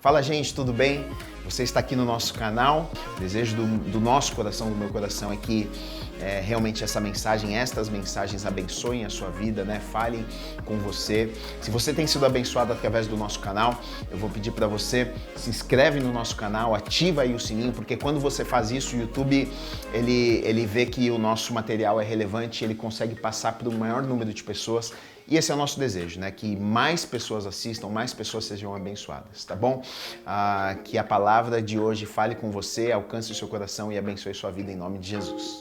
Fala, gente, tudo bem? Você está aqui no nosso canal. O desejo do nosso coração, do meu coração, é que realmente estas mensagens abençoem a sua vida, né? Falem com você. Se você tem sido abençoado através do nosso canal, eu vou pedir para você, se inscreve no nosso canal, ativa aí o sininho, porque quando você faz isso, o YouTube, ele vê que o nosso material é relevante, ele consegue passar para o maior número de pessoas. E esse é o nosso desejo, né? Que mais pessoas assistam, mais pessoas sejam abençoadas, tá bom? Que a palavra de hoje fale com você, alcance o seu coração e abençoe sua vida em nome de Jesus.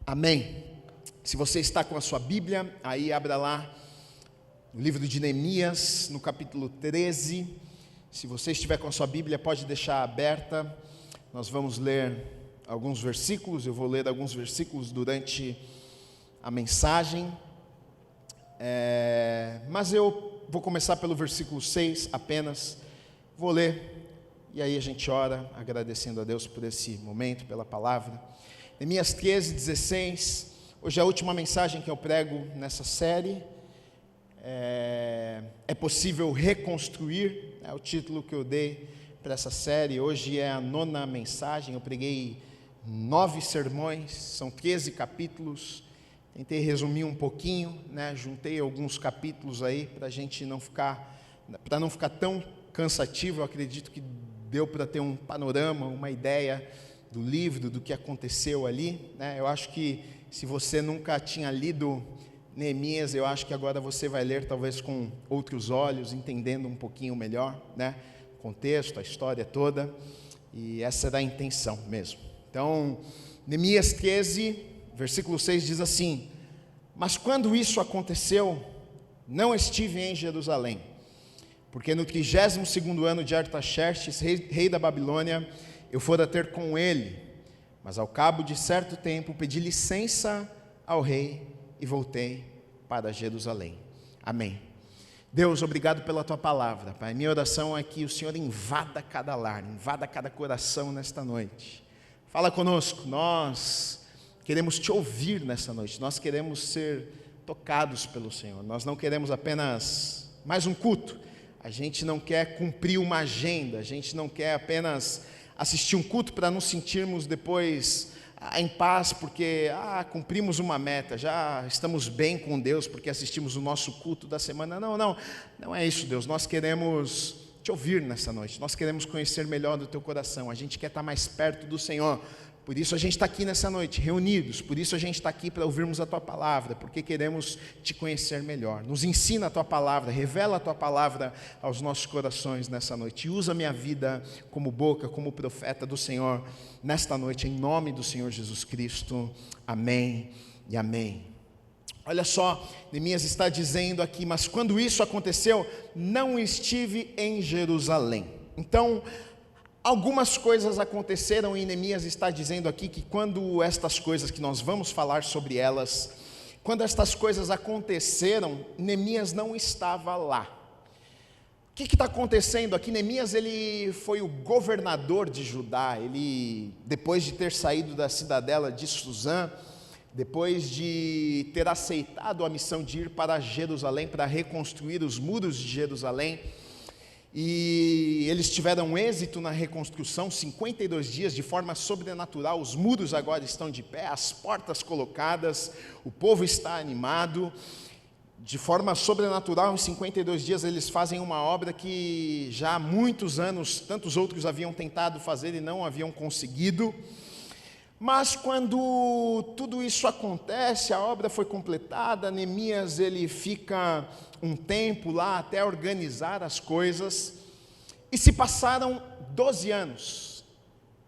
Amém. Se você está com a sua Bíblia, aí abra lá no livro de Neemias, no capítulo 13. Se você estiver com a sua Bíblia, pode deixar aberta. Nós vamos ler alguns versículos, eu vou ler alguns versículos durante a mensagem, mas eu vou começar pelo versículo 6 apenas, vou ler, e aí a gente ora, agradecendo a Deus por esse momento, pela palavra. Neemias 13, 16, hoje é a última mensagem que eu prego nessa série, é possível reconstruir, é o título que eu dei para essa série. Hoje é a 9ª mensagem, eu preguei 9 sermões, são 13 capítulos, tentei resumir um pouquinho, né? Juntei alguns capítulos aí para a gente não ficar tão cansativo. Eu acredito que deu para ter um panorama, uma ideia do livro, do que aconteceu ali, né? Eu acho que se você nunca tinha lido Neemias, eu acho que agora você vai ler talvez com outros olhos, entendendo um pouquinho melhor, né? O contexto, a história toda, e essa era a intenção mesmo. Então, Neemias 13, versículo 6 diz assim: mas quando isso aconteceu, não estive em Jerusalém, porque no 32º ano de Artaxerxes, rei da Babilônia, eu fora ter com ele, mas ao cabo de certo tempo pedi licença ao rei e voltei para Jerusalém. Amém. Deus, obrigado pela Tua palavra, Pai. Minha oração é que o Senhor invada cada lar, invada cada coração nesta noite. Fala conosco, nós queremos Te ouvir nessa noite, nós queremos ser tocados pelo Senhor, nós não queremos apenas mais um culto, a gente não quer cumprir uma agenda, a gente não quer apenas assistir um culto para nos sentirmos depois em paz, porque cumprimos uma meta, já estamos bem com Deus, porque assistimos o nosso culto da semana. Não é isso, Deus, nós queremos Te ouvir nessa noite, nós queremos conhecer melhor do Teu coração, a gente quer estar mais perto do Senhor, por isso a gente está aqui nessa noite, reunidos, por isso a gente está aqui para ouvirmos a Tua palavra, porque queremos Te conhecer melhor. Nos ensina a Tua palavra, revela a Tua palavra aos nossos corações nessa noite, e usa a minha vida como boca, como profeta do Senhor, nesta noite, em nome do Senhor Jesus Cristo, amém e amém. Olha só, Neemias está dizendo aqui, mas quando isso aconteceu, não estive em Jerusalém. Então, algumas coisas aconteceram e Neemias está dizendo aqui que quando estas coisas, que nós vamos falar sobre elas, quando estas coisas aconteceram, Neemias não estava lá. O que está acontecendo aqui? Neemias, ele foi o governador de Judá, ele, depois de ter saído da cidadela de Suzã, depois de ter aceitado a missão de ir para Jerusalém, para reconstruir os muros de Jerusalém, e eles tiveram êxito na reconstrução, 52 dias, de forma sobrenatural, os muros agora estão de pé, as portas colocadas, o povo está animado, de forma sobrenatural, em 52 dias eles fazem uma obra que já há muitos anos, tantos outros haviam tentado fazer e não haviam conseguido. Mas quando tudo isso acontece, a obra foi completada, Neemias ele fica um tempo lá até organizar as coisas, e se passaram 12 anos,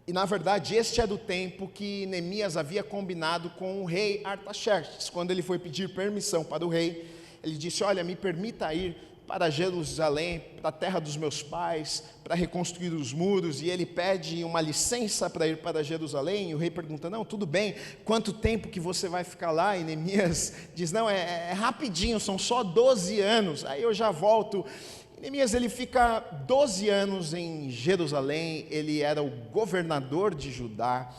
e na verdade este é do tempo que Neemias havia combinado com o rei Artaxerxes. Quando ele foi pedir permissão para o rei, ele disse: olha, me permita ir para Jerusalém, para a terra dos meus pais, para reconstruir os muros, e ele pede uma licença para ir para Jerusalém, e o rei pergunta: não, tudo bem, quanto tempo que você vai ficar lá? E Neemias diz: não, é rapidinho, são só 12 anos, aí eu já volto. E Neemias, ele fica 12 anos em Jerusalém, ele era o governador de Judá,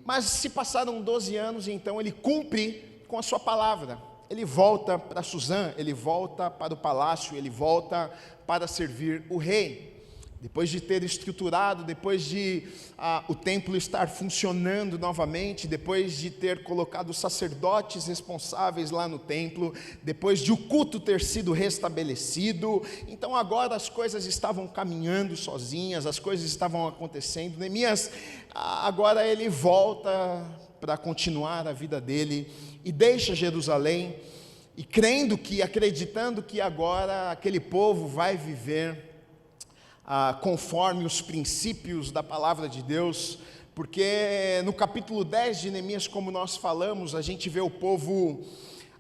mas se passaram 12 anos, e então ele cumpre com a sua palavra. ele volta para Suzã, ele volta para o palácio, ele volta para servir o rei. Depois de ter estruturado, depois de o templo estar funcionando novamente, depois de ter colocado sacerdotes responsáveis lá no templo, depois de o culto ter sido restabelecido, então agora as coisas estavam caminhando sozinhas, as coisas estavam acontecendo. Neemias, agora ele volta para continuar a vida dele e deixa Jerusalém, e acreditando que agora aquele povo vai viver conforme os princípios da palavra de Deus, porque no capítulo 10 de Neemias, como nós falamos, a gente vê o povo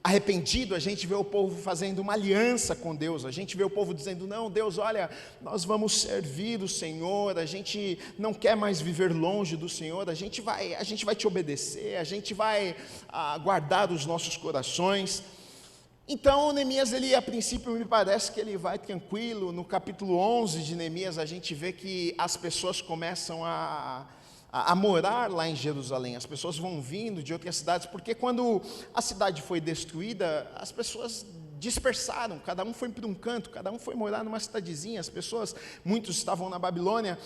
arrependido, a gente vê o povo fazendo uma aliança com Deus, a gente vê o povo dizendo: não, Deus, olha, nós vamos servir o Senhor, a gente não quer mais viver longe do Senhor, a gente vai te obedecer, a gente vai guardar os nossos corações. Então Neemias, a princípio me parece que ele vai tranquilo. No capítulo 11 de Neemias a gente vê que as pessoas começam a morar lá em Jerusalém, as pessoas vão vindo de outras cidades, porque quando a cidade foi destruída, as pessoas dispersaram, cada um foi para um canto, cada um foi morar numa cidadezinha, muitos estavam na Babilônia,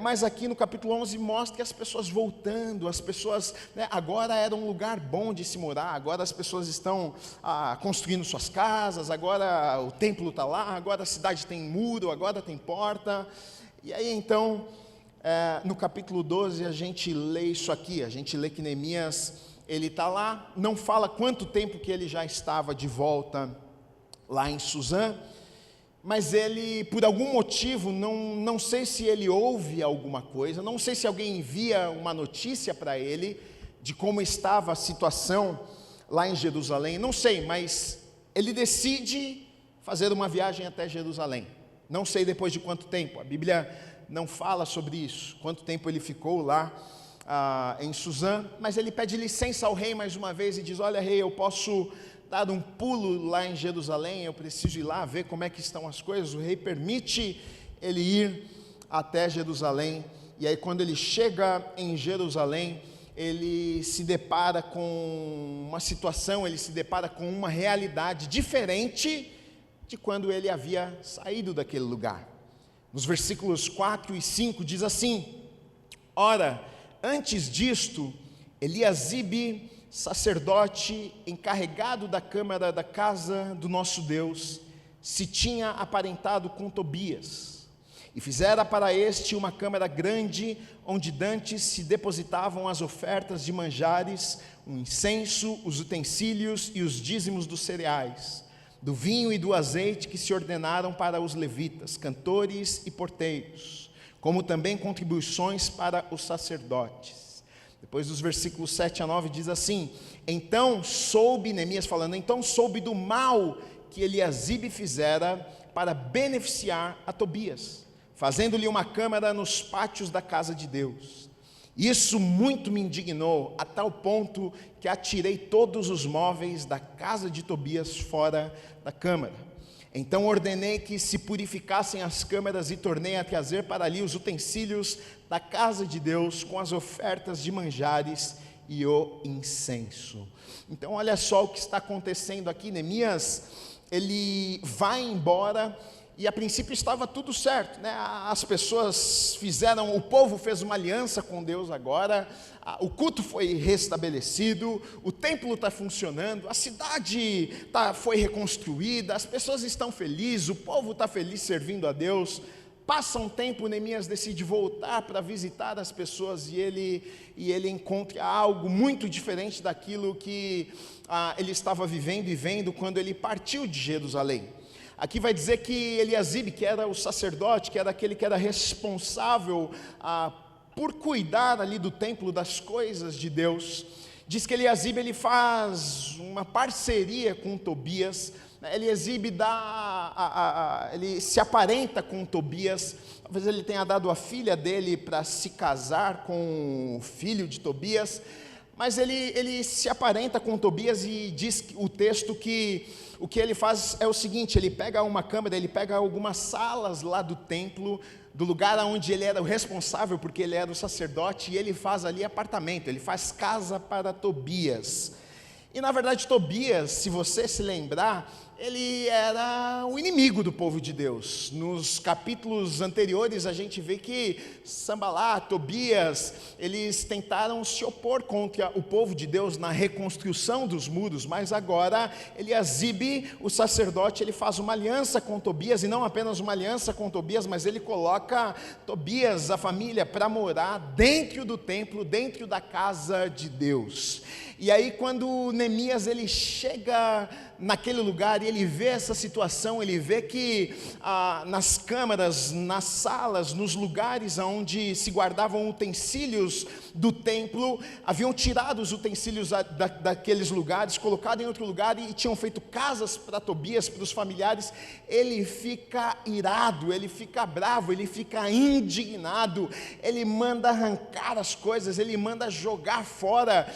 mas aqui no capítulo 11 mostra que as pessoas voltando, as pessoas, agora era um lugar bom de se morar, agora as pessoas estão construindo suas casas, agora o templo está lá, agora a cidade tem muro, agora tem porta. E aí então, no capítulo 12 a gente lê isso aqui, a gente lê que Neemias, ele está lá, não fala quanto tempo que ele já estava de volta lá em Suzã, mas ele, por algum motivo, não sei se ele ouve alguma coisa, não sei se alguém envia uma notícia para ele, de como estava a situação lá em Jerusalém, não sei, mas ele decide fazer uma viagem até Jerusalém, não sei depois de quanto tempo, a Bíblia não fala sobre isso, quanto tempo ele ficou lá em Suzã, mas ele pede licença ao rei mais uma vez e diz: olha, rei, eu posso dar um pulo lá em Jerusalém, eu preciso ir lá ver como é que estão as coisas. O rei permite ele ir até Jerusalém, e aí quando ele chega em Jerusalém, ele se depara com uma situação, ele se depara com uma realidade diferente de quando ele havia saído daquele lugar. Nos versículos 4 e 5 diz assim: ora, antes disto, Eliasibe, sacerdote encarregado da câmara da casa do nosso Deus, se tinha aparentado com Tobias, e fizera para este uma câmara grande, onde dantes se depositavam as ofertas de manjares, o incenso, os utensílios e os dízimos dos cereais, do vinho e do azeite que se ordenaram para os levitas, cantores e porteiros, como também contribuições para os sacerdotes. Depois dos versículos 7 a 9 diz assim: então soube, Neemias falando, então soube do mal que Eliasibe fizera para beneficiar a Tobias, fazendo-lhe uma câmara nos pátios da casa de Deus. Isso muito me indignou, a tal ponto que atirei todos os móveis da casa de Tobias fora da câmara. Então ordenei que se purificassem as câmaras e tornei a trazer para ali os utensílios da casa de Deus com as ofertas de manjares e o incenso. Então olha só o que está acontecendo aqui. Neemias, ele vai embora e a princípio estava tudo certo, né? As pessoas fizeram, o povo fez uma aliança com Deus agora, o culto foi restabelecido, o templo está funcionando, a cidade foi reconstruída, as pessoas estão felizes, o povo está feliz servindo a Deus. Passa um tempo, Neemias decide voltar para visitar as pessoas e ele encontra algo muito diferente daquilo que ele estava vivendo e vendo quando ele partiu de Jerusalém. Aqui vai dizer que Eliasibe, que era o sacerdote, que era aquele que era responsável por cuidar ali do templo, das coisas de Deus, diz que Eliasibe ele faz uma parceria com Tobias. Eliasibe ele se aparenta com Tobias, talvez ele tenha dado a filha dele para se casar com o filho de Tobias, mas ele se aparenta com Tobias e diz o texto que o que ele faz é o seguinte: ele pega uma câmara, ele pega algumas salas lá do templo, do lugar onde ele era o responsável, porque ele era o sacerdote, e ele faz ali apartamento, ele faz casa para Tobias. E na verdade Tobias, se você se lembrar, ele era o inimigo do povo de Deus. Nos capítulos anteriores a gente vê que Sambalat, Tobias, eles tentaram se opor contra o povo de Deus na reconstrução dos muros, mas agora Eliasibe, o sacerdote, ele faz uma aliança com Tobias, e não apenas uma aliança com Tobias, mas ele coloca Tobias, a família, para morar dentro do templo, dentro da casa de Deus. E aí quando Neemias ele chega naquele lugar e ele vê essa situação, ele vê que nas câmaras, nas salas, nos lugares onde se guardavam utensílios do templo, haviam tirado os utensílios daqueles lugares, colocado em outro lugar e tinham feito casas para Tobias, para os familiares. Ele fica irado, ele fica bravo, ele fica indignado, ele manda arrancar as coisas, ele manda jogar fora,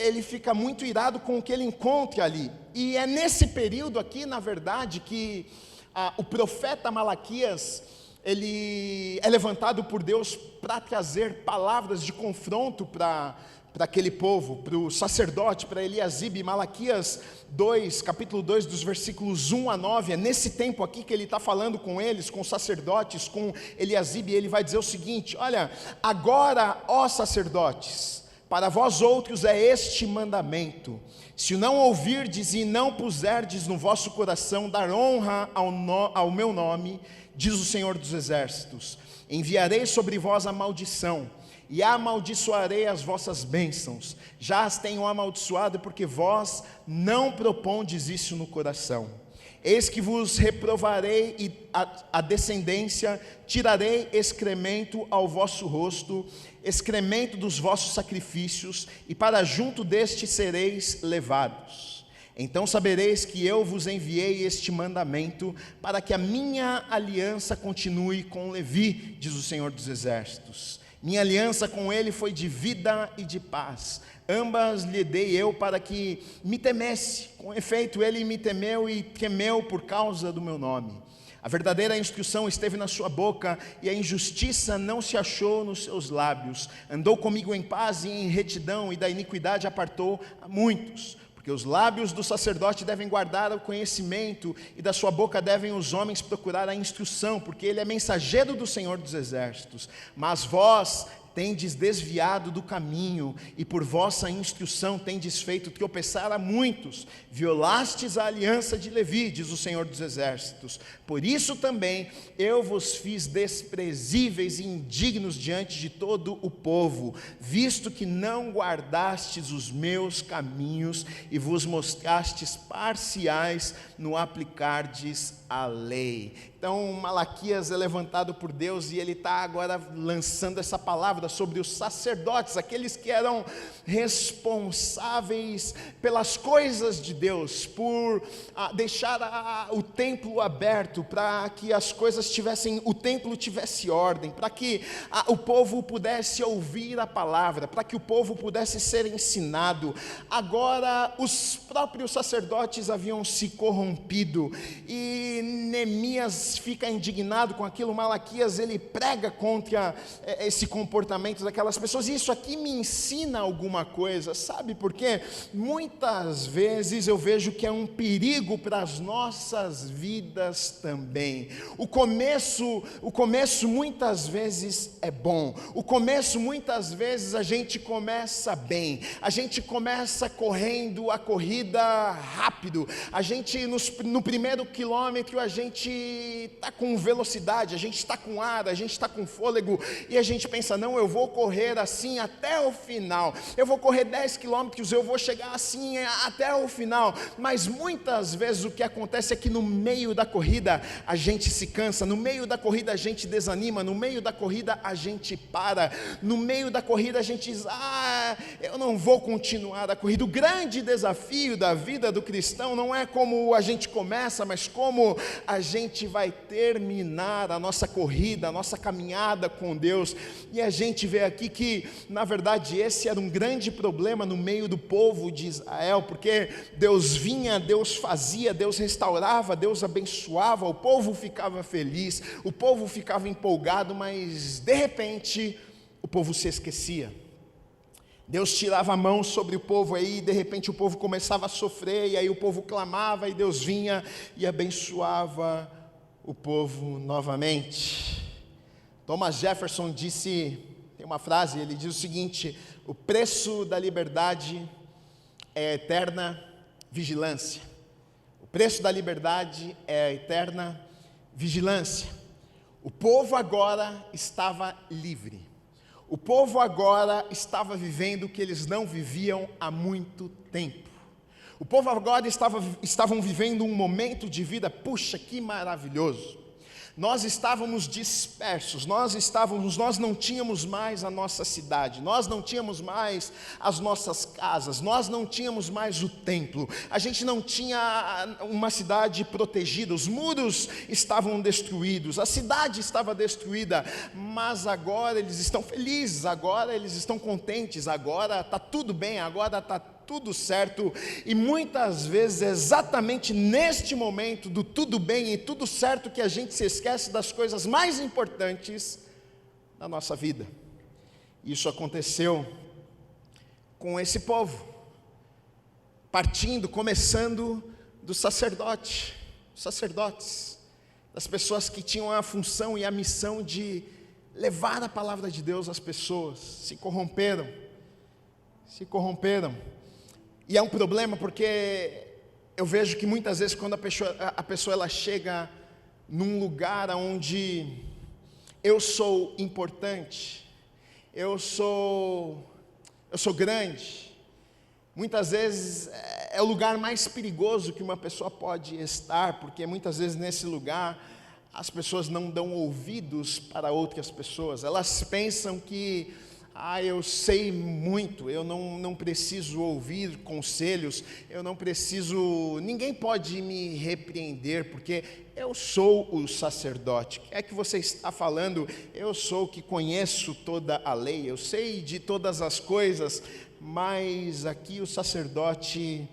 ele fica muito irado com o que ele encontra ali. E é nesse período aqui, na verdade, que o profeta Malaquias, ele é levantado por Deus para trazer palavras de confronto para aquele povo, para o sacerdote, para Eliasibe. Malaquias 2, capítulo 2, dos versículos 1 a 9, é nesse tempo aqui que ele está falando com eles, com os sacerdotes, com Eliasibe, e ele vai dizer o seguinte: olha, agora, ó sacerdotes, para vós outros é este mandamento: se não ouvirdes e não puserdes no vosso coração dar honra ao meu nome, diz o Senhor dos Exércitos, enviarei sobre vós a maldição, e amaldiçoarei as vossas bênçãos. Já as tenho amaldiçoado, porque vós não propondes isso no coração. Eis que vos reprovarei e a descendência, tirarei excremento ao vosso rosto, excremento dos vossos sacrifícios, e para junto deste sereis levados. Então sabereis que eu vos enviei este mandamento, para que a minha aliança continue com Levi, diz o Senhor dos Exércitos. Minha aliança com ele foi de vida e de paz, ambas lhe dei eu para que me temesse. Com efeito ele me temeu e temeu por causa do meu nome. A verdadeira instrução esteve na sua boca, e a injustiça não se achou nos seus lábios. Andou comigo em paz e em retidão, e da iniquidade apartou a muitos. Porque os lábios do sacerdote devem guardar o conhecimento, e da sua boca devem os homens procurar a instrução, porque ele é mensageiro do Senhor dos Exércitos. Mas vós tendes desviado do caminho, e por vossa instrução tendes feito tropeçar a muitos, violastes a aliança de Levi, diz o Senhor dos Exércitos. Por isso também eu vos fiz desprezíveis e indignos diante de todo o povo, visto que não guardastes os meus caminhos, e vos mostrastes parciais no aplicardes a lei. Então Malaquias é levantado por Deus, e ele está agora lançando essa palavra sobre os sacerdotes, aqueles que eram responsáveis pelas coisas de Deus, por deixar o templo aberto, para que as coisas o templo tivesse ordem, para que o povo pudesse ouvir a palavra, para que o povo pudesse ser ensinado. Agora os próprios sacerdotes haviam se corrompido, e Neemias fica indignado com aquilo. Malaquias ele prega contra esse comportamento daquelas pessoas, e isso aqui me ensina alguma coisa, sabe por quê? Muitas vezes eu vejo que é um perigo para as nossas vidas também. O começo muitas vezes é bom, o começo muitas vezes a gente começa bem, a gente começa correndo a corrida rápido, a gente no primeiro quilômetro a gente está com velocidade, a gente está com ar, a gente está com fôlego, e a gente pensa: não, eu vou correr assim até o final, eu vou correr 10 quilômetros, eu vou chegar assim até o final. Mas muitas vezes o que acontece é que no meio da corrida a gente se cansa, no meio da corrida a gente desanima, no meio da corrida a gente para, no meio da corrida a gente diz: eu não vou continuar a corrida. O grande desafio da vida do cristão não é como a gente começa, mas como a gente vai terminar a nossa corrida, a nossa caminhada com Deus. E a gente vê aqui que, na verdade, esse era um grande problema no meio do povo de Israel, porque Deus vinha, Deus fazia, Deus restaurava, Deus abençoava, o povo ficava feliz, o povo ficava empolgado, mas de repente o povo se esquecia. Deus tirava a mão sobre o povo, aí de repente o povo começava a sofrer, e aí o povo clamava, e Deus vinha e abençoava o povo novamente. Thomas Jefferson disse, tem uma frase, ele diz o seguinte: o preço da liberdade é a eterna vigilância. O preço da liberdade é a eterna vigilância. O povo agora estava livre. O povo agora estava vivendo o que eles não viviam há muito tempo. O povo agora estavam vivendo um momento de vida, puxa, que maravilhoso. Nós estávamos dispersos, nós não tínhamos mais a nossa cidade, nós não tínhamos mais as nossas casas, nós não tínhamos mais o templo, a gente não tinha uma cidade protegida, os muros estavam destruídos, a cidade estava destruída, mas agora eles estão felizes, agora eles estão contentes, agora está tudo bem, agora está tudo certo. E muitas vezes é exatamente neste momento do tudo bem e tudo certo que a gente se esquece das coisas mais importantes da nossa vida. Isso aconteceu com esse povo, começando dos sacerdotes, das pessoas que tinham a função e a missão de levar a palavra de Deus às pessoas, se corromperam. E é um problema porque eu vejo que muitas vezes quando a pessoa ela chega num lugar onde eu sou importante, eu sou grande, muitas vezes é o lugar mais perigoso que uma pessoa pode estar, porque muitas vezes nesse lugar as pessoas não dão ouvidos para outras pessoas, elas pensam que eu sei muito, eu não preciso ouvir conselhos, ninguém pode me repreender, porque eu sou o sacerdote. O que é que você está falando? Eu sou o que conheço toda a lei, eu sei de todas as coisas, mas aqui o sacerdote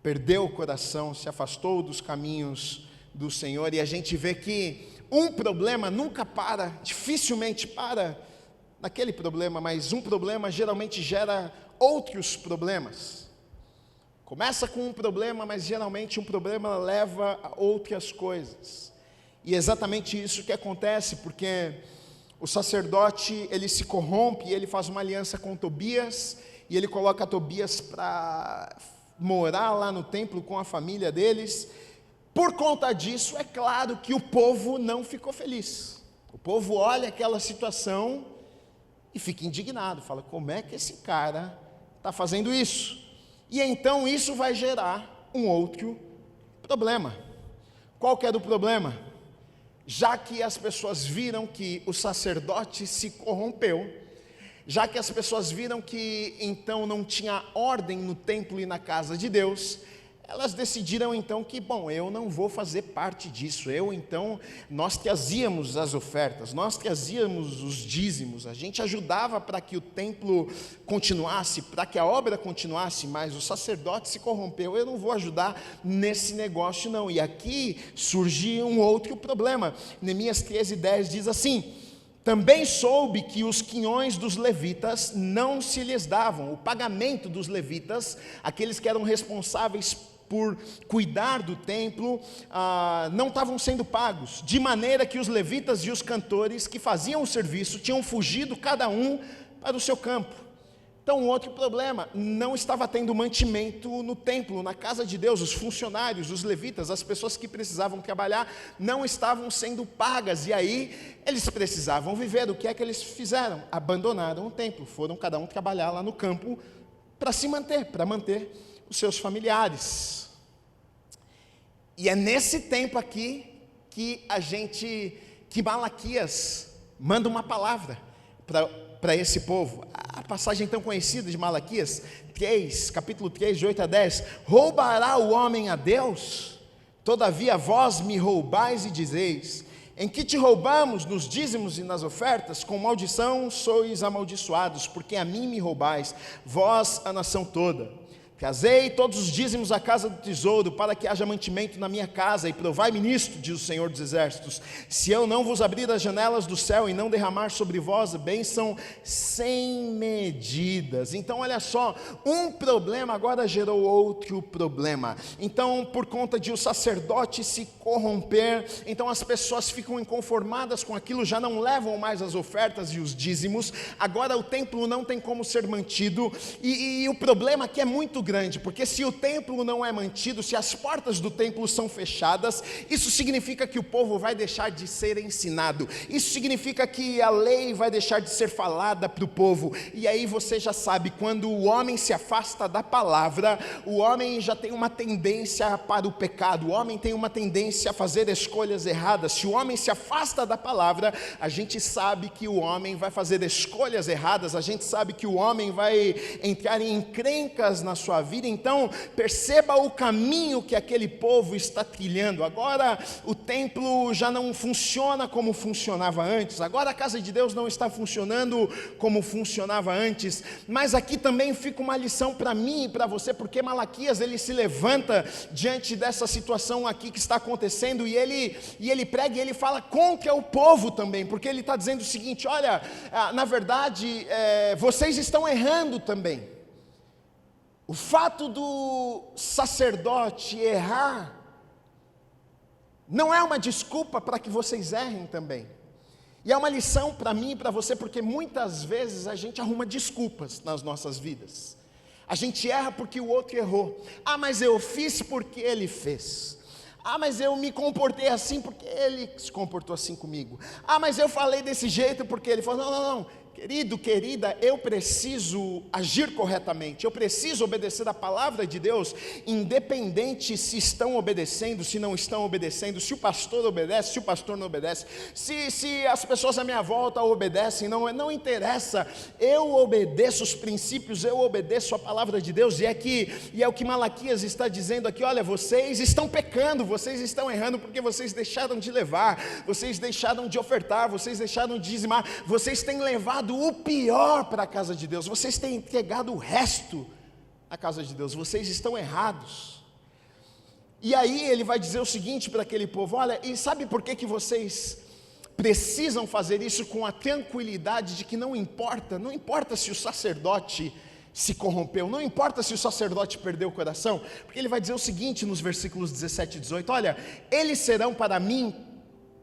perdeu o coração, se afastou dos caminhos do Senhor, e a gente vê que um problema nunca para, dificilmente para naquele problema, mas um problema geralmente gera outros problemas. Começa com um problema, mas geralmente um problema leva a outras coisas. E é exatamente isso que acontece, porque o sacerdote, ele se corrompe, e ele faz uma aliança com Tobias, e ele coloca Tobias para morar lá no templo com a família deles. Por conta disso, é claro que o povo não ficou feliz. O povo olha aquela situação e fica indignado, fala, como é que esse cara está fazendo isso? E então isso vai gerar um outro problema. Qual que é o problema? Já que as pessoas viram que o sacerdote se corrompeu, já que as pessoas viram que então não tinha ordem no templo e na casa de Deus, elas decidiram então que, eu não vou fazer parte disso, nós trazíamos as ofertas, nós trazíamos os dízimos, a gente ajudava para que o templo continuasse, para que a obra continuasse, mas o sacerdote se corrompeu, eu não vou ajudar nesse negócio não. E aqui surge um outro problema. Neemias 13:10 diz assim: também soube que os quinhões dos levitas não se lhes davam, o pagamento dos levitas, aqueles que eram responsáveis por cuidar do templo, não estavam sendo pagos, de maneira que os levitas e os cantores que faziam o serviço tinham fugido cada um para o seu campo. Então, outro problema, não estava tendo mantimento no templo, na casa de Deus, os funcionários, os levitas, as pessoas que precisavam trabalhar, não estavam sendo pagas, e aí eles precisavam viver. O que é que eles fizeram? Abandonaram o templo, foram cada um trabalhar lá no campo para se manter, para manter os seus familiares. E é nesse tempo aqui que Malaquias manda uma palavra para esse povo. A passagem tão conhecida de Malaquias 3, capítulo 3, de 8 a 10, roubará o homem a Deus? Todavia vós me roubais e dizeis, em que te roubamos nos dízimos e nas ofertas? Com maldição sois amaldiçoados, porque a mim me roubais, vós a nação toda. Trazei todos os dízimos à casa do tesouro, para que haja mantimento na minha casa, e provai-me nisto, diz o Senhor dos Exércitos, se eu não vos abrir as janelas do céu, e não derramar sobre vós bênção sem medidas. Então olha só, um problema agora gerou outro problema. Então, por conta de o sacerdote se corromper, então as pessoas ficam inconformadas com aquilo, já não levam mais as ofertas e os dízimos. Agora o templo não tem como ser mantido, e o problema aqui é muito grande, porque se o templo não é mantido, se as portas do templo são fechadas, isso significa que o povo vai deixar de ser ensinado, isso significa que a lei vai deixar de ser falada para o povo. E aí você já sabe, quando o homem se afasta da palavra, o homem já tem uma tendência para o pecado, o homem tem uma tendência a fazer escolhas erradas. Se o homem se afasta da palavra, a gente sabe que o homem vai fazer escolhas erradas, a gente sabe que o homem vai entrar em encrencas na sua vida. Então perceba o caminho que aquele povo está trilhando. Agora o templo já não funciona como funcionava antes, agora a casa de Deus não está funcionando como funcionava antes. Mas aqui também fica uma lição para mim e para você, porque Malaquias ele se levanta diante dessa situação aqui que está acontecendo, e ele prega e ele fala contra o povo também, porque ele está dizendo o seguinte: olha, na verdade vocês estão errando também. O fato do sacerdote errar não é uma desculpa para que vocês errem também. E é uma lição para mim e para você, porque muitas vezes a gente arruma desculpas nas nossas vidas. A gente erra porque o outro errou. Ah, mas eu fiz porque ele fez. Ah, mas eu me comportei assim porque ele se comportou assim comigo. Ah, mas eu falei desse jeito porque ele falou. Não. Querido, querida, eu preciso agir corretamente, eu preciso obedecer a palavra de Deus, independente se estão obedecendo, se não estão obedecendo, se o pastor obedece, se o pastor não obedece, se as pessoas à minha volta obedecem, não interessa. Eu obedeço os princípios, eu obedeço a palavra de Deus, e é o que Malaquias está dizendo aqui: olha, vocês estão pecando, vocês estão errando, porque vocês deixaram de levar, vocês deixaram de ofertar, vocês deixaram de dizimar, vocês têm levado o pior para a casa de Deus, vocês têm entregado o resto à casa de Deus, vocês estão errados. E aí ele vai dizer o seguinte para aquele povo: olha, e sabe por que vocês precisam fazer isso com a tranquilidade de que não importa se o sacerdote se corrompeu, não importa se o sacerdote perdeu o coração, porque ele vai dizer o seguinte nos versículos 17 e 18: olha, eles serão para mim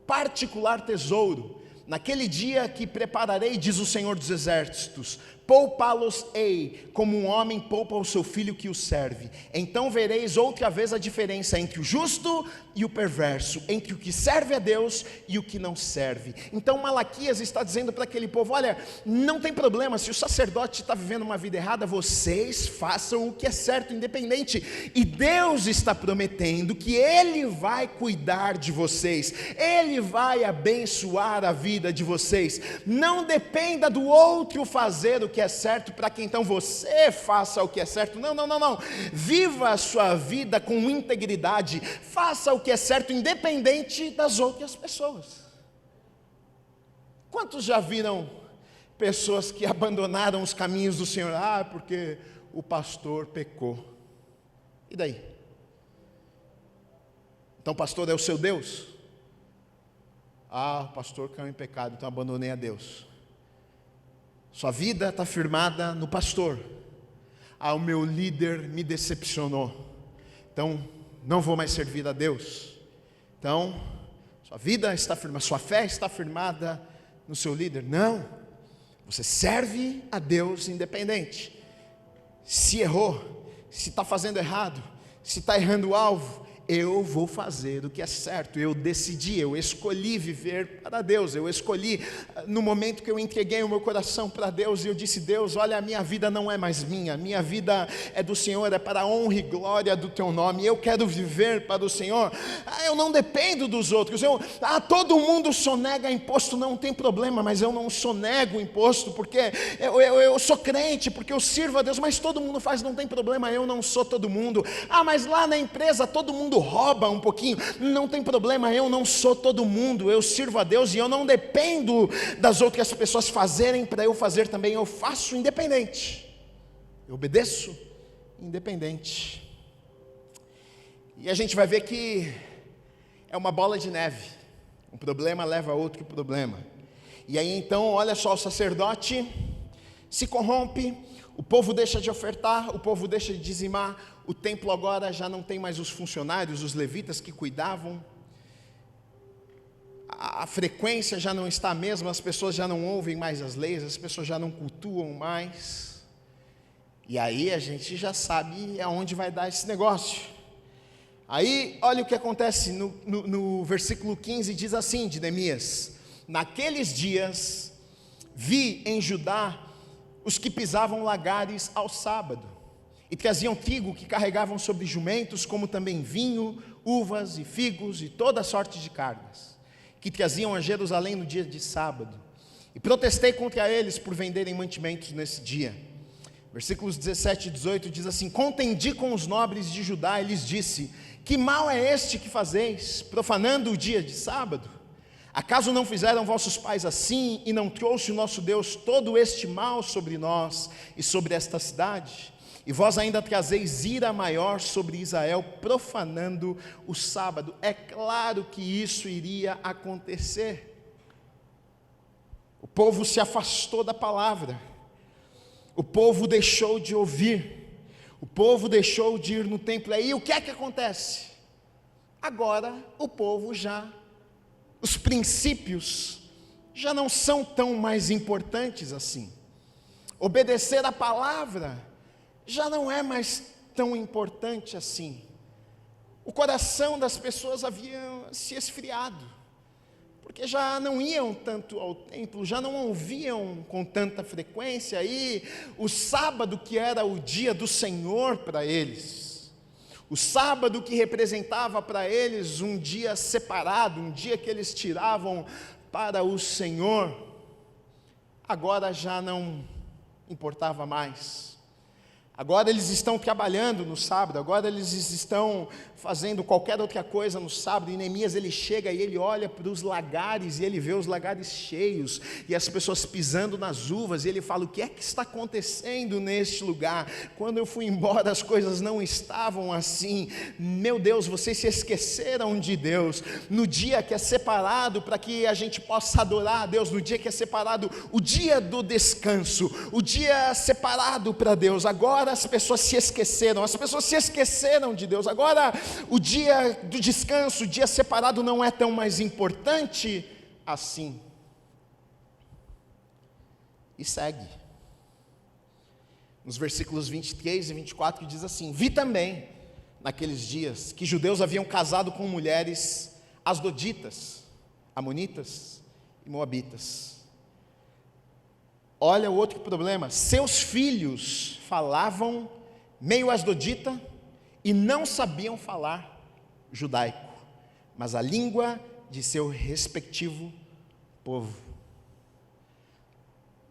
particular tesouro, naquele dia que prepararei, diz o Senhor dos Exércitos, poupá-los-ei, como um homem poupa o seu filho que o serve. Então vereis outra vez a diferença entre o justo e o perverso, entre o que serve a Deus e o que não serve. Então Malaquias está dizendo para aquele povo: olha, não tem problema, se o sacerdote está vivendo uma vida errada, vocês façam o que é certo, independente. E Deus está prometendo que Ele vai cuidar de vocês, Ele vai abençoar a vida de vocês. Não dependa do outro fazer o que é certo para que então você faça o que é certo. Não. Viva a sua vida com integridade, faça o que é certo independente das outras pessoas. Quantos já viram pessoas que abandonaram os caminhos do Senhor? Ah, porque o pastor pecou. E daí? Então o pastor é o seu Deus? Ah, o pastor caiu em pecado, então abandonei a Deus. Sua vida está firmada no pastor. Ah, o meu líder me decepcionou, então não vou mais servir a Deus. Então, sua vida está firmada, sua fé está firmada no seu líder. Não, você serve a Deus independente. Se errou, se está fazendo errado, se está errando o alvo, eu vou fazer o que é certo. Eu decidi, eu escolhi viver para Deus. Eu escolhi, no momento que eu entreguei o meu coração para Deus, e eu disse: Deus, olha, a minha vida não é mais minha vida é do Senhor, é para a honra e glória do Teu nome. Eu quero viver para o Senhor. Eu não dependo dos outros. Todo mundo sonega imposto, não tem problema, mas eu não sonego imposto, porque eu sou crente, porque eu sirvo a Deus, mas todo mundo faz, não tem problema, eu não sou todo mundo. Mas lá na empresa todo mundo rouba um pouquinho, não tem problema, eu não sou todo mundo, eu sirvo a Deus e eu não dependo das outras pessoas fazerem para eu fazer também, eu faço independente, eu obedeço independente. E a gente vai ver que é uma bola de neve. Um problema leva a outro problema. E aí então, olha só, o sacerdote se corrompe, o povo deixa de ofertar, o povo deixa de dizimar, o templo agora já não tem mais os funcionários, os levitas que cuidavam, a frequência já não está a mesma, as pessoas já não ouvem mais as leis, as pessoas já não cultuam mais, e aí a gente já sabe aonde vai dar esse negócio. Aí, olha o que acontece no versículo 15, diz assim, de Neemias: naqueles dias, vi em Judá os que pisavam lagares ao sábado, e traziam trigo que carregavam sobre jumentos, como também vinho, uvas e figos, e toda sorte de cargas, que traziam a Jerusalém no dia de sábado, e protestei contra eles por venderem mantimentos nesse dia. Versículos 17 e 18 diz assim: contendi com os nobres de Judá, e lhes disse: que mal é este que fazeis, profanando o dia de sábado? Acaso não fizeram vossos pais assim, e não trouxe o nosso Deus todo este mal sobre nós e sobre esta cidade? E vós ainda trazeis ira maior sobre Israel, profanando o sábado. É claro que isso iria acontecer. O povo se afastou da palavra, o povo deixou de ouvir, o povo deixou de ir no templo. Aí o que é que acontece? Agora o povo os princípios já não são tão mais importantes assim. Obedecer a palavra já não é mais tão importante assim. O coração das pessoas havia se esfriado, porque já não iam tanto ao templo, já não ouviam com tanta frequência, e o sábado, que era o dia do Senhor para eles, o sábado que representava para eles um dia separado, um dia que eles tiravam para o Senhor, agora já não importava mais. Agora eles estão trabalhando no sábado, agora eles estão fazendo qualquer outra coisa no sábado, e Neemias ele chega e ele olha para os lagares, e ele vê os lagares cheios, e as pessoas pisando nas uvas, e ele fala: o que é que está acontecendo neste lugar? Quando eu fui embora as coisas não estavam assim. Meu Deus, vocês se esqueceram de Deus, no dia que é separado para que a gente possa adorar a Deus, no dia que é separado, o dia do descanso, o dia separado para Deus, agora as pessoas se esqueceram de Deus. Agora o dia do descanso, o dia separado não é tão mais importante assim. E segue nos versículos 23 e 24, que diz assim: vi também naqueles dias que judeus haviam casado com mulheres asdoditas, amonitas e moabitas. Olha o outro problema: seus filhos falavam meio asdodita e não sabiam falar judaico, mas a língua de seu respectivo povo.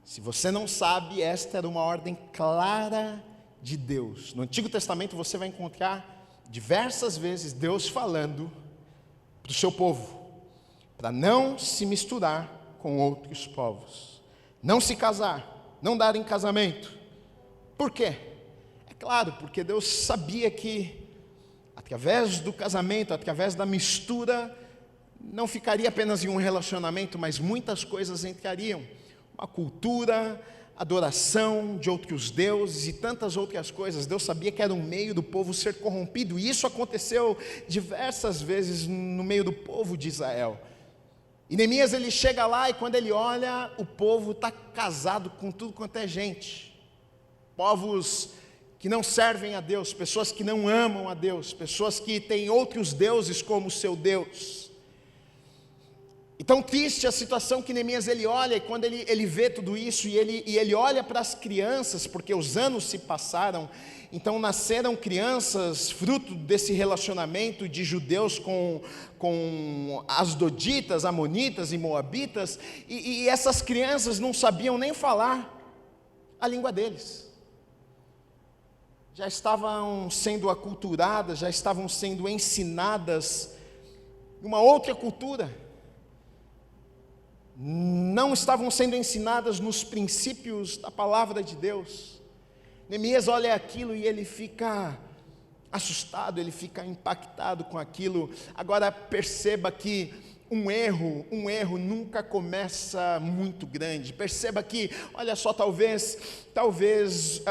Se você não sabe, esta era uma ordem clara de Deus. No Antigo Testamento você vai encontrar diversas vezes Deus falando para o seu povo, para não se misturar com outros povos, não se casar, não dar em casamento. Por quê? É claro, porque Deus sabia que através do casamento, através da mistura, não ficaria apenas em um relacionamento, mas muitas coisas entrariam. Uma cultura, adoração de outros deuses e tantas outras coisas. Deus sabia que era um meio do povo ser corrompido, e isso aconteceu diversas vezes no meio do povo de Israel. E Neemias ele chega lá, e quando ele olha, o povo está casado com tudo quanto é gente. Povos que não servem a Deus, pessoas que não amam a Deus, pessoas que têm outros deuses como seu Deus. E tão triste a situação que Neemias ele olha, e quando ele vê tudo isso, e ele olha para as crianças, porque os anos se passaram, então nasceram crianças fruto desse relacionamento de judeus com asdoditas, amonitas e moabitas, e essas crianças não sabiam nem falar a língua deles. Já estavam sendo aculturadas, já estavam sendo ensinadas uma outra cultura. Não estavam sendo ensinadas nos princípios da palavra de Deus. Neemias olha aquilo e ele fica assustado, ele fica impactado com aquilo. Agora perceba que um erro nunca começa muito grande. Perceba que, olha só, talvez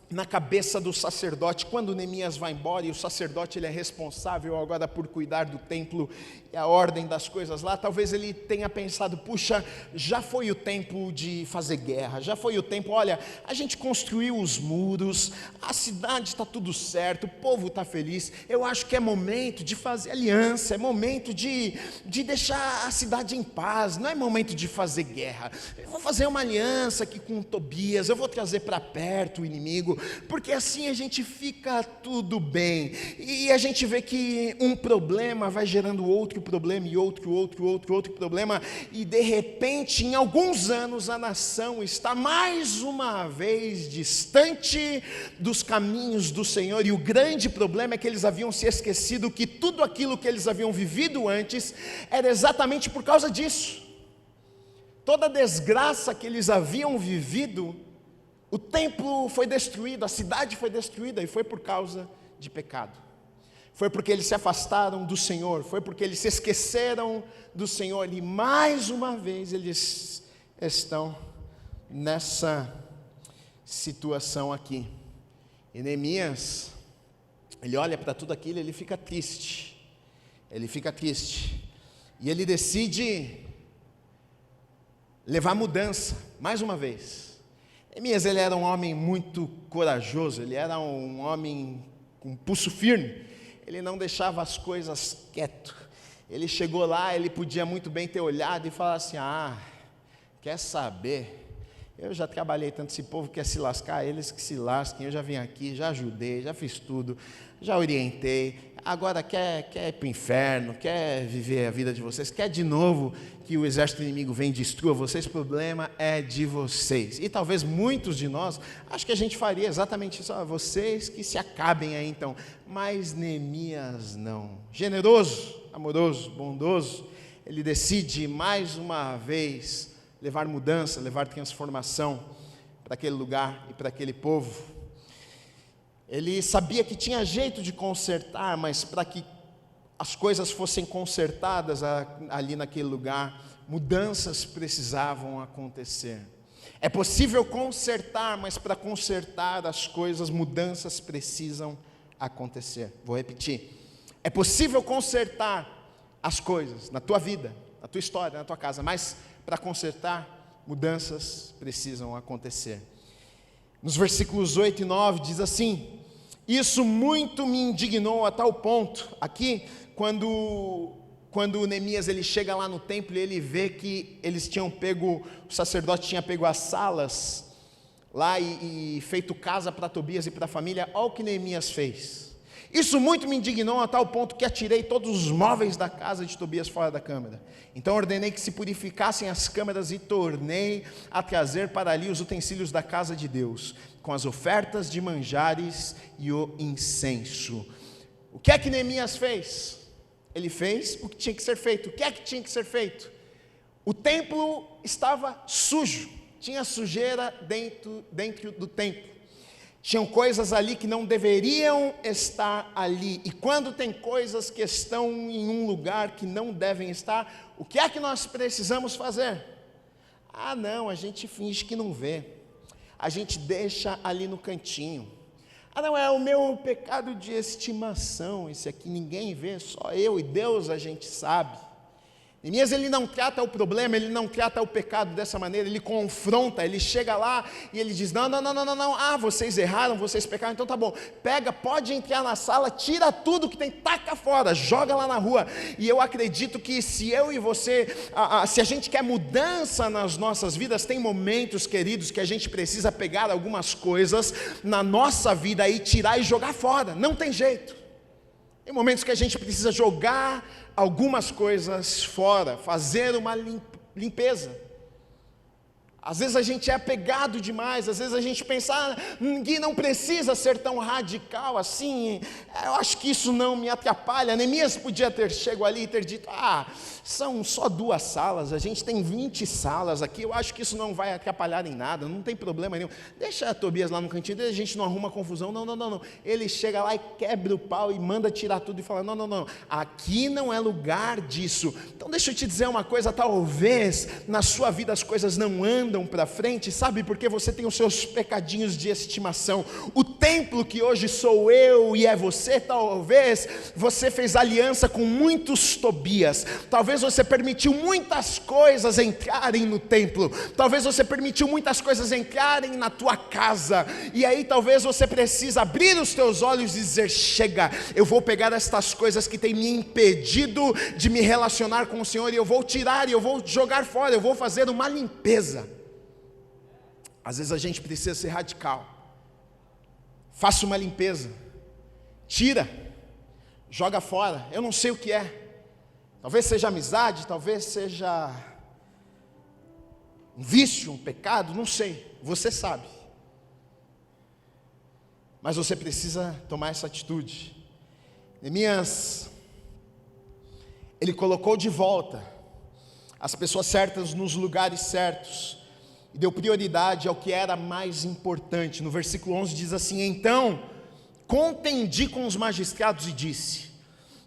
na cabeça do sacerdote, quando Neemias vai embora, e o sacerdote ele é responsável agora por cuidar do templo e a ordem das coisas lá, talvez ele tenha pensado, puxa, já foi o tempo de fazer guerra, já foi o tempo, olha, a gente construiu os muros, a cidade está tudo certo, o povo está feliz, eu acho que é momento de fazer aliança, é momento de deixar a cidade em paz, não é momento de fazer guerra. Eu vou fazer uma aliança aqui com Tobias, eu vou trazer para perto o inimigo, porque assim a gente fica tudo bem, e a gente vê que um problema vai gerando outro problema, e outro problema, e de repente, em alguns anos, a nação está mais uma vez distante dos caminhos do Senhor, e o grande problema é que eles haviam se esquecido que tudo aquilo que eles haviam vivido antes, era exatamente por causa disso. Toda a desgraça que eles haviam vivido, o templo foi destruído, a cidade foi destruída, e foi por causa de pecado. Foi porque eles se afastaram do Senhor, foi porque eles se esqueceram do Senhor, e mais uma vez eles estão nessa situação aqui. E Neemias, ele olha para tudo aquilo, ele fica triste, e ele decide levar mudança, mais uma vez. Neemias, ele era um homem muito corajoso, ele era um homem com pulso firme, ele não deixava as coisas quieto. Ele chegou lá, ele podia muito bem ter olhado e falar assim, quer saber, eu já trabalhei tanto, esse povo quer se lascar, eles que se lasquem, eu já vim aqui, já ajudei, já fiz tudo, já orientei, agora quer ir para o inferno, quer viver a vida de vocês, quer de novo que o exército inimigo venha e destrua vocês, o problema é de vocês. E talvez muitos de nós, acho que a gente faria exatamente isso, vocês que se acabem aí então, mas Neemias não, generoso, amoroso, bondoso, ele decide mais uma vez levar mudança, levar transformação para aquele lugar e para aquele povo. Ele sabia que tinha jeito de consertar, mas para que as coisas fossem consertadas ali naquele lugar, mudanças precisavam acontecer. É possível consertar, mas para consertar as coisas, mudanças precisam acontecer. Vou repetir. É possível consertar as coisas na tua vida, na tua história, na tua casa, mas para consertar, mudanças precisam acontecer. Nos versículos 8 e 9 diz assim: isso muito me indignou a tal ponto, aqui, quando Neemias ele chega lá no templo e ele vê que eles tinham pego, o sacerdote tinha pego as salas lá e feito casa para Tobias e para a família. Olha o que Neemias fez. Isso muito me indignou a tal ponto que atirei todos os móveis da casa de Tobias fora da câmara. Então ordenei que se purificassem as câmaras e tornei a trazer para ali os utensílios da casa de Deus, com as ofertas de manjares e o incenso. O que é que Neemias fez? Ele fez o que tinha que ser feito. O que é que tinha que ser feito? O templo estava sujo, tinha sujeira dentro do templo. Tinham coisas ali que não deveriam estar ali. E quando tem coisas que estão em um lugar que não devem estar, o que é que nós precisamos fazer? Não, a gente finge que não vê. A gente deixa ali no cantinho. Não, é o meu pecado de estimação, esse aqui ninguém vê, só eu e Deus a gente sabe. Neemias, ele não trata o problema, ele não trata o pecado dessa maneira, ele confronta, ele chega lá e ele diz, não, vocês erraram, vocês pecaram, então tá bom, pega, pode entrar na sala, tira tudo que tem, taca fora, joga lá na rua. E eu acredito que se eu e você, se a gente quer mudança nas nossas vidas, tem momentos, queridos, que a gente precisa pegar algumas coisas na nossa vida e tirar e jogar fora, não tem jeito. Tem momentos que a gente precisa jogar algumas coisas fora, fazer uma limpeza. Às vezes a gente é apegado demais, às vezes a gente pensa, ninguém não precisa ser tão radical assim, eu acho que isso não me atrapalha. Neemias podia ter chegado ali e ter dito, são só 2 salas, a gente tem 20 salas aqui, eu acho que isso não vai atrapalhar em nada, não tem problema nenhum, deixa a Tobias lá no cantinho, a gente não arruma confusão, não, ele chega lá e quebra o pau e manda tirar tudo e fala, não, aqui não é lugar disso. Então deixa eu te dizer uma coisa, talvez na sua vida as coisas não andam para frente, sabe, porque você tem os seus pecadinhos de estimação. O templo que hoje sou eu e é você, talvez você fez aliança com muitos Tobias, talvez você permitiu muitas coisas entrarem no templo, talvez você permitiu muitas coisas entrarem na tua casa, e aí talvez você precisa abrir os teus olhos e dizer, chega, eu vou pegar estas coisas que têm me impedido de me relacionar com o Senhor, e eu vou tirar, e eu vou jogar fora, eu vou fazer uma limpeza. Às vezes a gente precisa ser radical. Faça uma limpeza, tira, joga fora, eu não sei o que é, talvez seja amizade, talvez seja um vício, um pecado, não sei, você sabe, mas você precisa tomar essa atitude. Neemias, ele colocou de volta as pessoas certas nos lugares certos, e deu prioridade ao que era mais importante. No versículo 11 diz assim, então contendi com os magistrados e disse,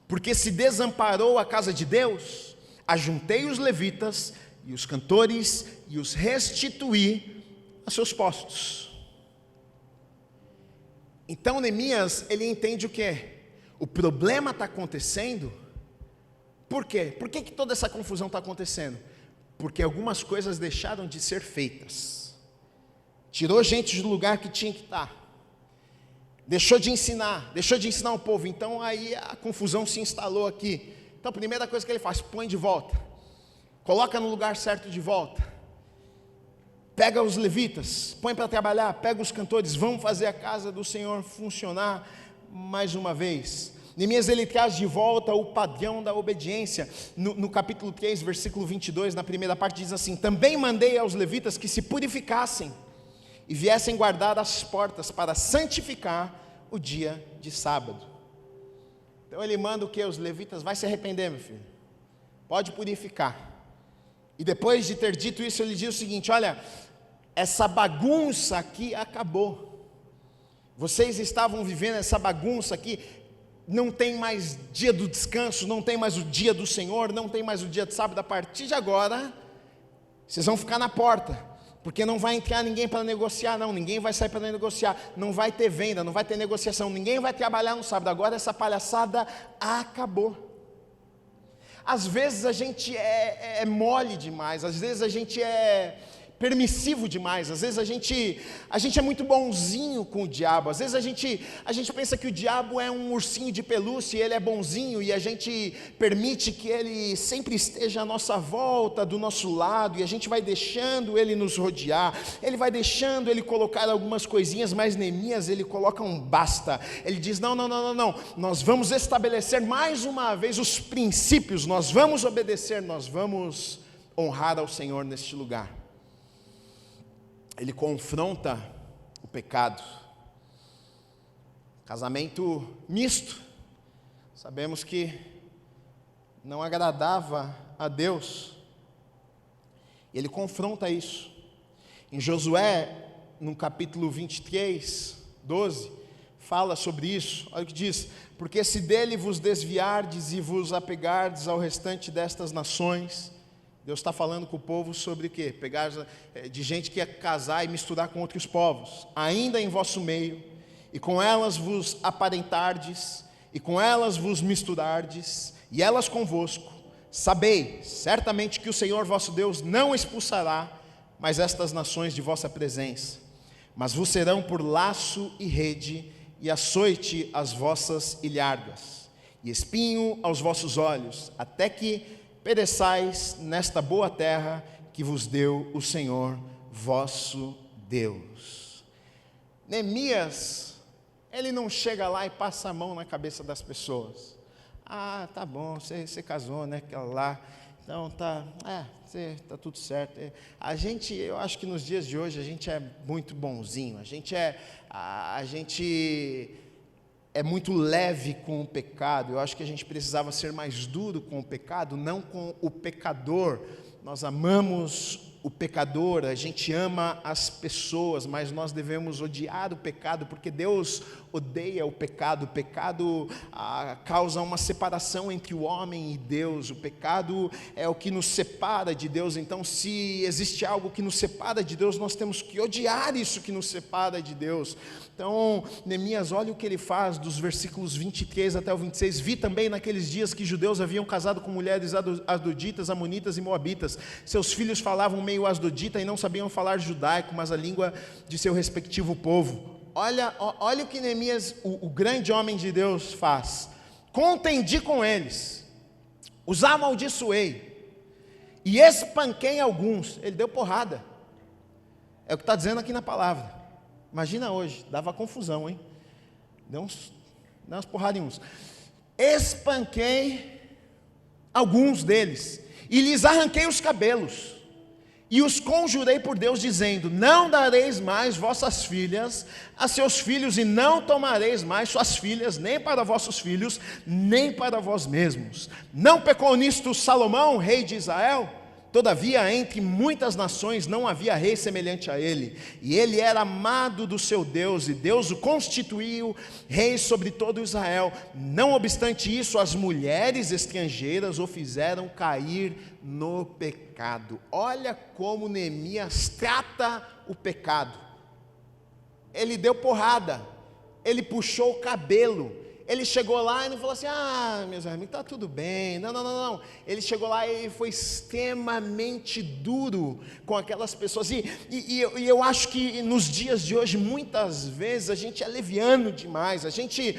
porque se desamparou a casa de Deus, ajuntei os levitas e os cantores e os restituí a seus postos. Então Neemias, ele entende o que? O problema está acontecendo. Por quê? Por que toda essa confusão está acontecendo? Porque algumas coisas deixaram de ser feitas, tirou gente do lugar que tinha que estar, deixou de ensinar o povo, então aí a confusão se instalou aqui. Então a primeira coisa que ele faz, põe de volta, coloca no lugar certo de volta, pega os levitas, põe para trabalhar, pega os cantores, vamos fazer a casa do Senhor funcionar mais uma vez. Neemias, ele traz de volta o padrão da obediência. No capítulo 3, versículo 22, na primeira parte diz assim, também mandei aos levitas que se purificassem e viessem guardar as portas para santificar o dia de sábado. Então ele manda o que? Os levitas, vai se arrepender, meu filho, pode purificar. E depois de ter dito isso, ele diz o seguinte, olha, essa bagunça aqui acabou, vocês estavam vivendo essa bagunça aqui, não tem mais dia do descanso, não tem mais o dia do Senhor, não tem mais o dia de sábado. A partir de agora, vocês vão ficar na porta, porque não vai entrar ninguém para negociar, não, ninguém vai sair para negociar, não vai ter venda, não vai ter negociação, ninguém vai trabalhar no sábado, agora essa palhaçada acabou. Às vezes a gente é mole demais, às vezes a gente é permissivo demais, às vezes a gente é muito bonzinho com o diabo, às vezes a gente pensa que o diabo é um ursinho de pelúcia e ele é bonzinho, e a gente permite que ele sempre esteja à nossa volta, do nosso lado, e a gente vai deixando ele nos rodear, ele vai deixando ele colocar algumas coisinhas, mas Neemias, ele coloca um basta, ele diz, não, nós vamos estabelecer mais uma vez os princípios, nós vamos obedecer, nós vamos honrar ao Senhor neste lugar. Ele confronta o pecado. Casamento misto, sabemos que não agradava a Deus. Ele confronta isso. Em Josué, no capítulo 23, 12, fala sobre isso. Olha o que diz, porque se dele vos desviardes e vos apegardes ao restante destas nações. Deus está falando com o povo sobre o quê? Pegar de gente que ia casar e misturar com outros povos, ainda em vosso meio, e com elas vos aparentardes, e com elas vos misturardes, e elas convosco, sabei certamente que o Senhor vosso Deus não expulsará mais estas nações de vossa presença, mas vos serão por laço e rede, e açoite às vossas ilhargas, e espinho aos vossos olhos, até que pereçais nesta boa terra que vos deu o Senhor vosso Deus. Neemias, ele não chega lá e passa a mão na cabeça das pessoas. Tá bom, você casou, né, aquela lá, Então tá tudo certo. Eu acho que nos dias de hoje a gente é muito bonzinho, a gente é muito leve com o pecado. Eu acho que a gente precisava ser mais duro com o pecado, não com o pecador. Nós amamos o pecador, a gente ama as pessoas, mas nós devemos odiar o pecado, porque Deus odeia o pecado. O pecado causa uma separação entre o homem e Deus. O pecado é o que nos separa de Deus. Então, se existe algo que nos separa de Deus, nós temos que odiar isso que nos separa de Deus. Então, Neemias, olha o que ele faz dos versículos 23 até o 26. Vi também naqueles dias que judeus haviam casado com mulheres asdoditas, amonitas e moabitas. Seus filhos falavam meio asdodita e não sabiam falar judaico, mas a língua de seu respectivo povo. Olha o que Neemias, o grande homem de Deus, faz. Contendi com eles, os amaldiçoei e espanquei alguns. Ele deu porrada. É o que está dizendo aqui na palavra. Imagina hoje, dava confusão, hein? Deu umas porradas em uns. Espanquei alguns deles e lhes arranquei os cabelos. E os conjurei por Deus, dizendo: não dareis mais vossas filhas a seus filhos, e não tomareis mais suas filhas, nem para vossos filhos, nem para vós mesmos. Não pecou nisto Salomão, rei de Israel? Todavia, entre muitas nações não havia rei semelhante a ele, e ele era amado do seu Deus, e Deus o constituiu rei sobre todo Israel. Não obstante isso, as mulheres estrangeiras o fizeram cair no pecado. Olha como Neemias trata o pecado. Ele deu porrada, ele puxou o cabelo. Ele chegou lá e não falou assim: meus amigos, está tudo bem. Não. Ele chegou lá e foi extremamente duro com aquelas pessoas. E eu acho que nos dias de hoje, muitas vezes, a gente é leviano demais, a gente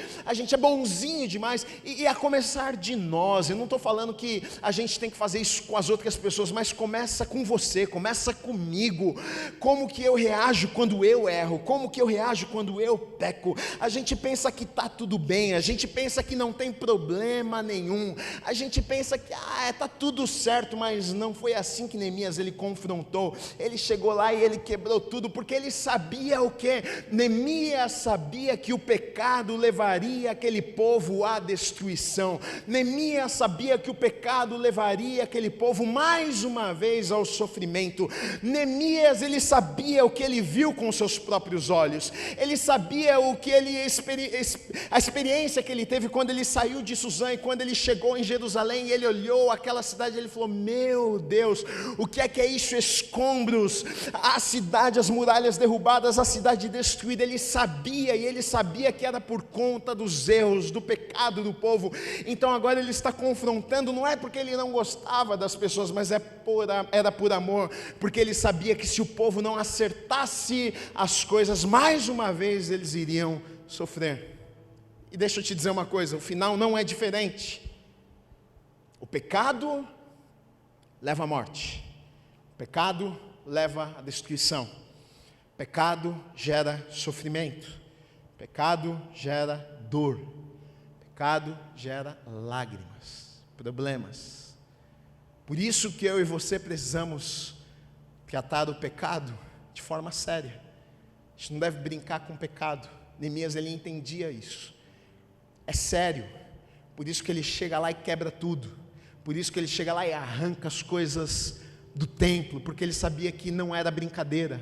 é bonzinho demais. E a começar de nós, eu não estou falando que a gente tem que fazer isso com as outras pessoas, mas começa com você, começa comigo. Como que eu reajo quando eu erro? Como que eu reajo quando eu peco? A gente pensa que está tudo bem, a gente pensa que não tem problema nenhum, a gente pensa que está tudo certo, mas não foi assim que Neemias ele confrontou. Ele chegou lá e ele quebrou tudo, porque ele sabia o que? Neemias sabia que o pecado levaria aquele povo à destruição. Neemias sabia que o pecado levaria aquele povo mais uma vez ao sofrimento. Neemias, ele sabia o que ele viu com seus próprios olhos, ele sabia o que a experiência que ele teve quando ele saiu de Suzã e quando ele chegou em Jerusalém, e ele olhou aquela cidade, ele falou: meu Deus, o que é isso? Escombros, a cidade, as muralhas derrubadas, a cidade destruída. Ele sabia que era por conta dos erros, do pecado do povo. Então agora ele está confrontando, não é porque ele não gostava das pessoas, mas era por amor, porque ele sabia que se o povo não acertasse as coisas, mais uma vez eles iriam sofrer. E deixa eu te dizer uma coisa, o final não é diferente. O pecado leva à morte, o pecado leva à destruição, o pecado gera sofrimento, o pecado gera dor, o pecado gera lágrimas, problemas. Por isso que eu e você precisamos tratar o pecado de forma séria. A gente não deve brincar com o pecado. Neemias, ele entendia isso. É sério, por isso que ele chega lá e quebra tudo, por isso que ele chega lá e arranca as coisas do templo, porque ele sabia que não era brincadeira,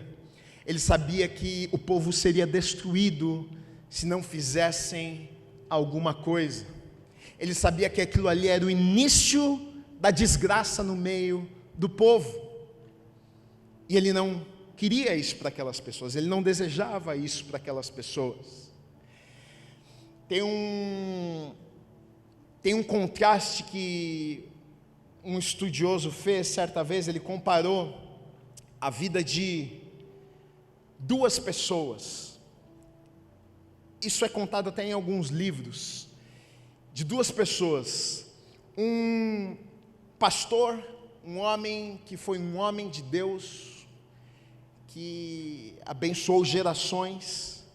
ele sabia que o povo seria destruído se não fizessem alguma coisa, ele sabia que aquilo ali era o início da desgraça no meio do povo, e ele não queria isso para aquelas pessoas, ele não desejava isso para aquelas pessoas. Tem um contraste que um estudioso fez certa vez. Ele comparou a vida de duas pessoas. Isso é contado até em alguns livros. De duas pessoas. Um pastor, um homem que foi um homem de Deus, que abençoou gerações,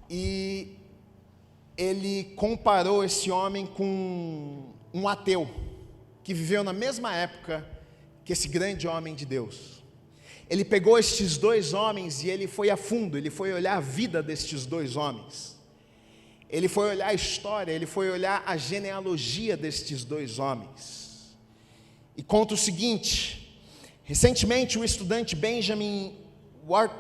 e ele comparou esse homem com um ateu, que viveu na mesma época que esse grande homem de Deus. Ele pegou estes dois homens e ele foi a fundo, ele foi olhar a vida destes dois homens. Ele foi olhar a história, ele foi olhar a genealogia destes dois homens. E conta o seguinte: recentemente o estudante Benjamin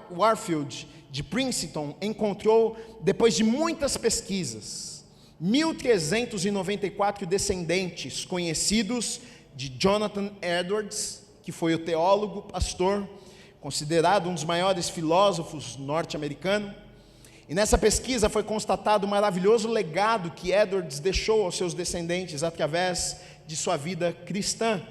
Warfield, de Princeton, encontrou, depois de muitas pesquisas, 1.394 descendentes conhecidos de Jonathan Edwards, que foi o teólogo, pastor, considerado um dos maiores filósofos norte-americanos. E nessa pesquisa foi constatado o maravilhoso legado que Edwards deixou aos seus descendentes através de sua vida cristã.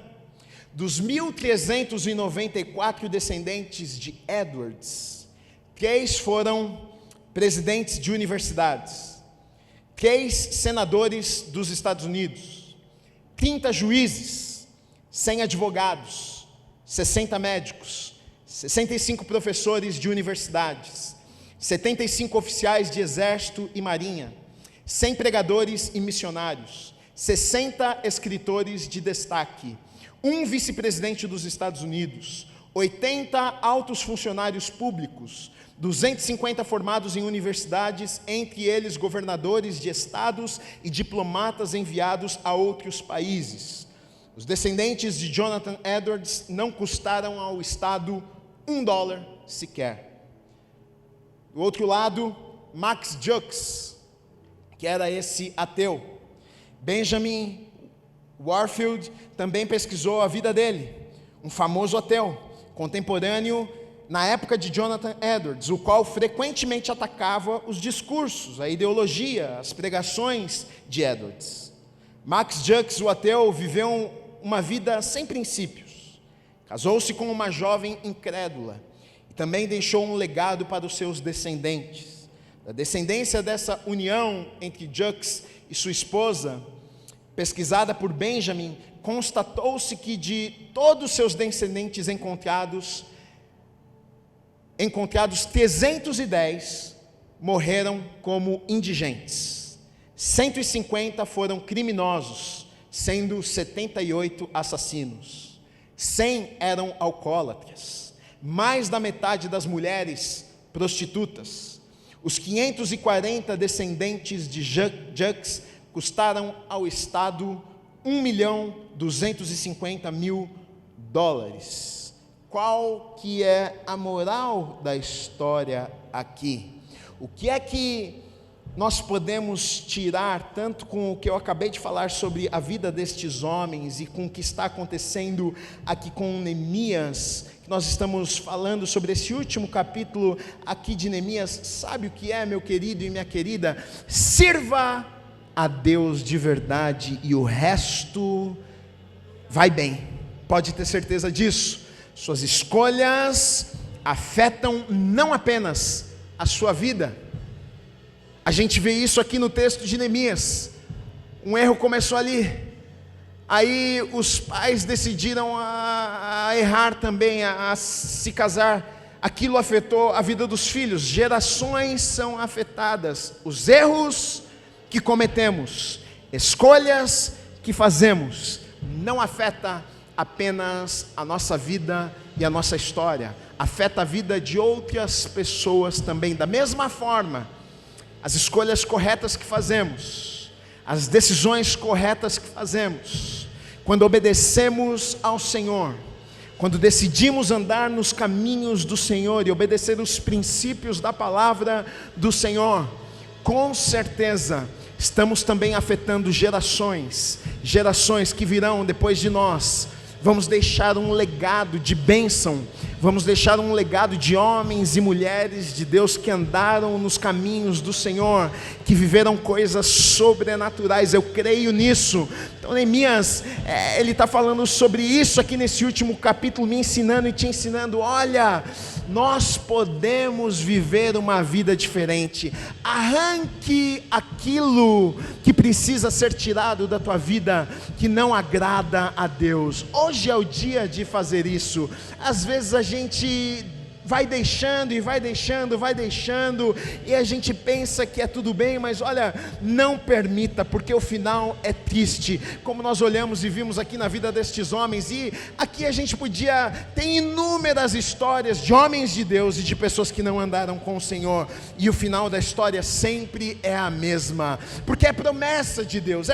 Dos 1.394 descendentes de Edwards, 3 foram presidentes de universidades, 3 senadores dos Estados Unidos, 30 juízes, 100 advogados, 60 médicos, 65 professores de universidades, 75 oficiais de exército e marinha, 100 pregadores e missionários, 60 escritores de destaque, 1 vice-presidente dos Estados Unidos, 80 altos funcionários públicos, 250 formados em universidades, entre eles governadores de estados e diplomatas enviados a outros países. Os descendentes de Jonathan Edwards não custaram ao Estado $1 sequer. Do outro lado, Max Jukes, que era esse ateu. Benjamin Warfield também pesquisou a vida dele, um famoso ateu, contemporâneo na época de Jonathan Edwards, o qual frequentemente atacava os discursos, a ideologia, as pregações de Edwards. Max Jukes, o ateu, viveu uma vida sem princípios, casou-se com uma jovem incrédula, também deixou um legado para os seus descendentes. Da descendência dessa união entre Jukes e sua esposa, pesquisada por Benjamin, constatou-se que de todos os seus descendentes encontrados 310 morreram como indigentes. 150 foram criminosos, sendo 78 assassinos. 100 eram alcoólatras. Mais da metade das mulheres prostitutas. Os 540 descendentes de Jukes custaram ao Estado $1.250.000. Qual que é a moral da história aqui? O que é que nós podemos tirar, tanto com o que eu acabei de falar sobre a vida destes homens e com o que está acontecendo aqui com Neemias, que nós estamos falando sobre esse último capítulo aqui de Neemias? Sabe o que é, meu querido e minha querida? Sirva a Deus de verdade e o resto vai bem, pode ter certeza disso. Suas escolhas afetam não apenas a sua vida. A gente vê isso aqui no texto de Neemias. Um erro começou ali. Aí os pais decidiram a errar também, a se casar. Aquilo afetou a vida dos filhos. Gerações são afetadas. Os erros que cometemos, escolhas que fazemos, não afeta apenas a nossa vida e a nossa história. Afeta a vida de outras pessoas também. Da mesma forma, as escolhas corretas que fazemos, as decisões corretas que fazemos, quando obedecemos ao Senhor, quando decidimos andar nos caminhos do Senhor e obedecer os princípios da palavra do Senhor, com certeza estamos também afetando gerações que virão depois de nós. Vamos deixar um legado de bênção, vamos deixar um legado de homens e mulheres de Deus que andaram nos caminhos do Senhor, que viveram coisas sobrenaturais. Eu creio nisso. Então Neemias, ele está falando sobre isso aqui nesse último capítulo, me ensinando e te ensinando. Olha, nós podemos viver uma vida diferente. Arranque aquilo que precisa ser tirado da tua vida, que não agrada a Deus. Hoje é o dia de fazer isso. Às vezes a gente vai deixando e vai deixando, e a gente pensa que é tudo bem, mas olha, não permita, porque o final é triste, como nós olhamos e vimos aqui na vida destes homens, e aqui a gente tem inúmeras histórias de homens de Deus e de pessoas que não andaram com o Senhor, e o final da história sempre é a mesma, porque é promessa de Deus,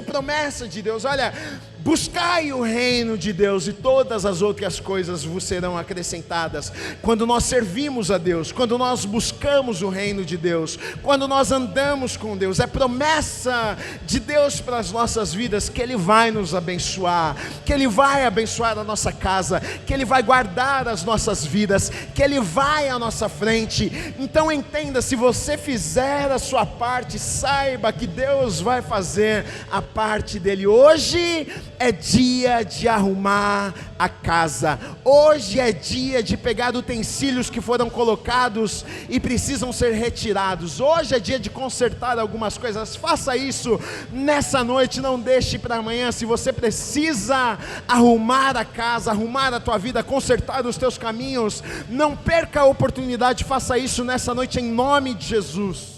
olha, buscai o reino de Deus e todas as outras coisas vos serão acrescentadas. Quando nós servimos a Deus, quando nós buscamos o reino de Deus, quando nós andamos com Deus, é promessa de Deus para as nossas vidas que Ele vai nos abençoar, que Ele vai abençoar a nossa casa, que Ele vai guardar as nossas vidas, que Ele vai à nossa frente. Então entenda, se você fizer a sua parte, saiba que Deus vai fazer a parte dele. Hoje é dia de arrumar a casa, hoje é dia de pegar utensílios que foram colocados e precisam ser retirados, hoje é dia de consertar algumas coisas. Faça isso nessa noite, não deixe para amanhã. Se você precisa arrumar a casa, arrumar a tua vida, consertar os teus caminhos, não perca a oportunidade, faça isso nessa noite em nome de Jesus.